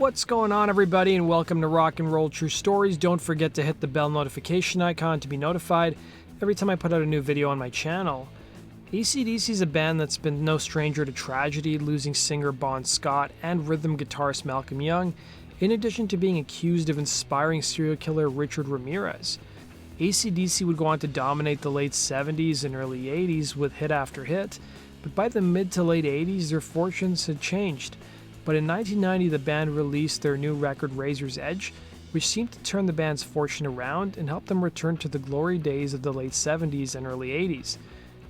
What's going on, everybody, and welcome to Rock and Roll True Stories. Don't forget to hit the bell notification icon to be notified every time I put out a new video on my channel. acdc is a band that's been no stranger to tragedy, losing singer Bon Scott and rhythm guitarist Malcolm Young, in addition to being accused of inspiring serial killer Richard Ramirez. acdc would go on to dominate the late 70s and early 80s with hit after hit, but by the mid to late 80s their fortunes had changed. But in 1990, the band released their new record Razor's Edge, which seemed to turn the band's fortune around and help them return to the glory days of the late 70s and early 80s.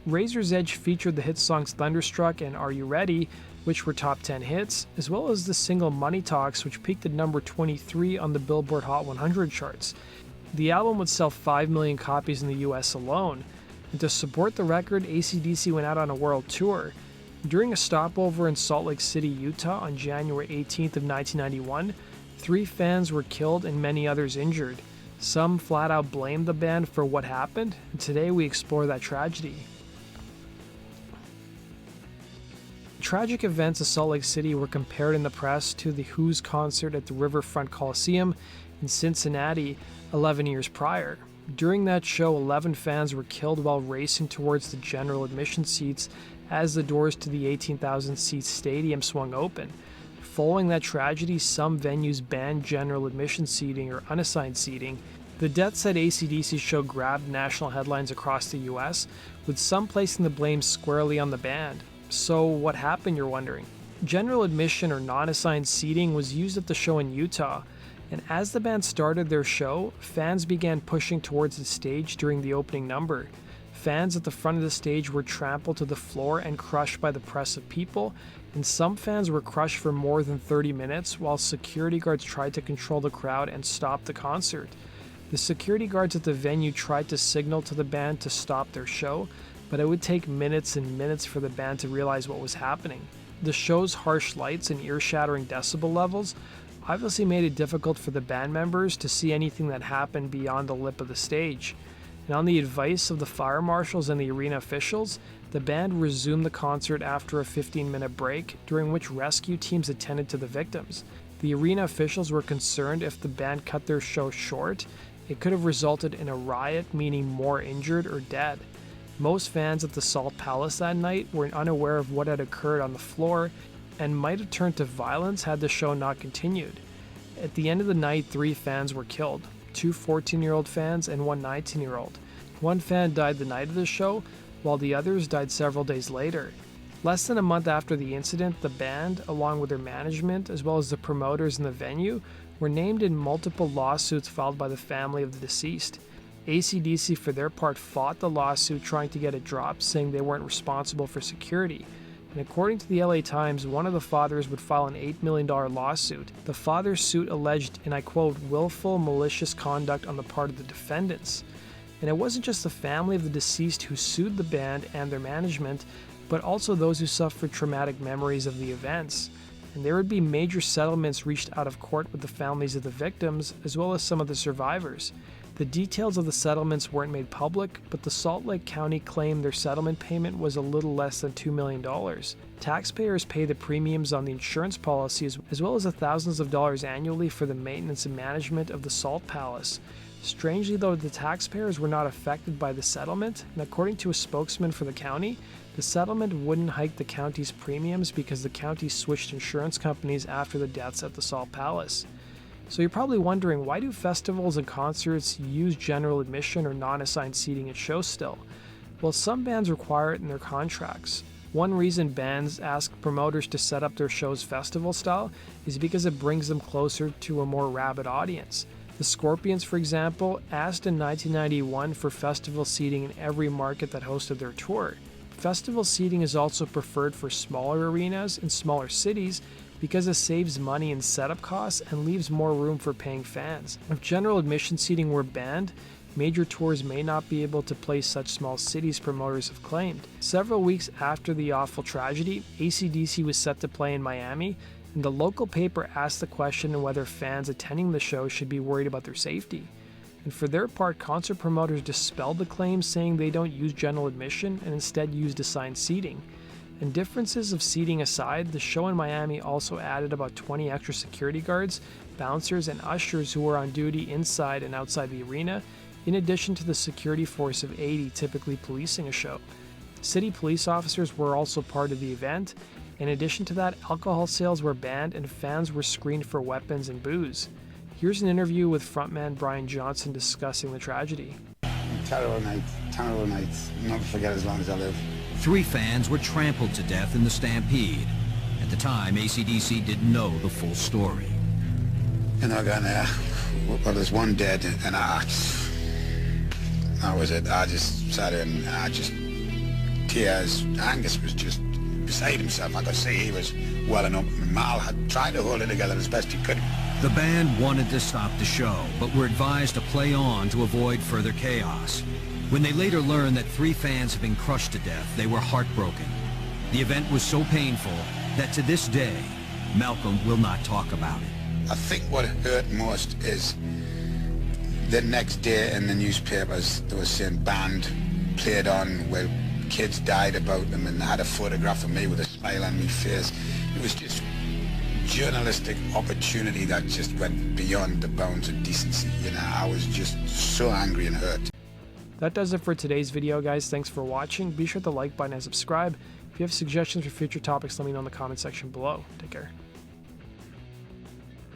Razor's Edge featured the hit songs Thunderstruck and Are You Ready, which were top 10 hits, as well as the single Moneytalks, which peaked at number 23 on the Billboard Hot 100 charts. The album would sell 5 million copies in the US alone, and to support the record, acdc went out on a world tour. During a stopover in Salt Lake City, Utah on January 18th of 1991, 3 fans were killed and many others injured. Some flat out blamed the band for what happened, and today we explore that tragedy. The tragic events of Salt Lake City were compared in the press to the Who's concert at the Riverfront Coliseum in Cincinnati 11 years prior. During that show, 11 fans were killed while racing towards the general admission seats as the doors to the 18,000-seat stadium swung open. Following that tragedy, some venues banned general admission seating or unassigned seating. The deaths at acdc's show grabbed national headlines across the US, with some placing the blame squarely on the band. So what happened, you're wondering? General admission or non-assigned seating was used at the show in Utah, and as the band started their show, fans began pushing towards the stage during the opening number. Fans at the front of the stage were trampled to the floor and crushed by the press of people, and some fans were crushed for more than 30 minutes while security guards tried to control the crowd and stop the concert. The security guards at the venue tried to signal to the band to stop their show, but it would take minutes and minutes for the band to realize what was happening. The show's harsh lights and ear-shattering decibel levels obviously made it difficult for the band members to see anything that happened beyond the lip of the stage. And on the advice of the fire marshals and the arena officials, the band resumed the concert after a 15-minute break, during which rescue teams attended to the victims. The arena officials were concerned if the band cut their show short, it could have resulted in a riot, meaning more injured or dead. Most fans at the Salt Palace that night were unaware of what had occurred on the floor and might have turned to violence had the show not continued. At the end of the night, 3 fans were killed. 2 14-year-old fans and 1 19-year-old. One fan died the night of the show, while the others died several days later. Less than a month after the incident, the band, along with their management, as well as the promoters in the venue, were named in multiple lawsuits filed by the family of the deceased. acdc, for their part, fought the lawsuit, trying to get it dropped, saying they weren't responsible for security. And according to the LA Times, one of the fathers would file an $8 million lawsuit. The father's suit alleged, and I quote, willful, malicious conduct on the part of the defendants. And it wasn't just the family of the deceased who sued the band and their management, but also those who suffered traumatic memories of the events. And there would be major settlements reached out of court with the families of the victims, as well as some of the survivors. The details of the settlements weren't made public, but the Salt Lake County claimed their settlement payment was a little less than $2 million. Taxpayers pay the premiums on the insurance policies, as well as the thousands of dollars annually for the maintenance and management of the Salt Palace. Strangely though, the taxpayers were not affected by the settlement, and according to a spokesman for the county, the settlement wouldn't hike the county's premiums because the county switched insurance companies after the deaths at the Salt Palace. So you're probably wondering, why do festivals and concerts use general admission or non-assigned seating at shows still? Well, some bands require it in their contracts. One reason bands ask promoters to set up their shows festival style is because it brings them closer to a more rabid audience. The Scorpions, for example, asked in 1991 for festival seating in every market that hosted their tour. Festival seating is also preferred for smaller arenas in smaller cities because it saves money in setup costs and leaves more room for paying fans. If general admission seating were banned, major tours may not be able to play such small cities, promoters have claimed. Several weeks after the awful tragedy, acdc was set to play in Miami, and the local paper asked the question of whether fans attending the show should be worried about their safety. And for their part, concert promoters dispelled the claims, saying they don't use general admission and instead used assigned seating. And differences of seating aside, the show in Miami also added about 20 extra security guards, bouncers, and ushers who were on duty inside and outside the arena, in addition to the security force of 80 typically policing a show. City police officers were also part of the event. In addition to that, alcohol sales were banned and fans were screened for weapons and booze. Here's an interview with frontman Brian Johnson discussing the tragedy. Terrible nights. Never forget as long as I live. 3 fans were trampled to death in the stampede. At the time, acdc didn't know the full story. And I got there, well, there's one dead, and that was it. I just sat in, tears. Angus was just beside himself. I could see he was welling up. Mal had tried to hold it together as best he could. The band wanted to stop the show, but were advised to play on to avoid further chaos. When they later learned that 3 fans had been crushed to death, they were heartbroken. The event was so painful that to this day, Malcolm will not talk about it. I think what hurt most is the next day in the newspapers, they were saying band played on where kids died about them, and they had a photograph of me with a smile on my face. It was just journalistic opportunity that just went beyond the bounds of decency. I was just so angry and hurt. That does it for today's video, guys. Thanks for watching. Be sure to like button and subscribe. If you have suggestions for future topics, let me know in the comment section below. Take care.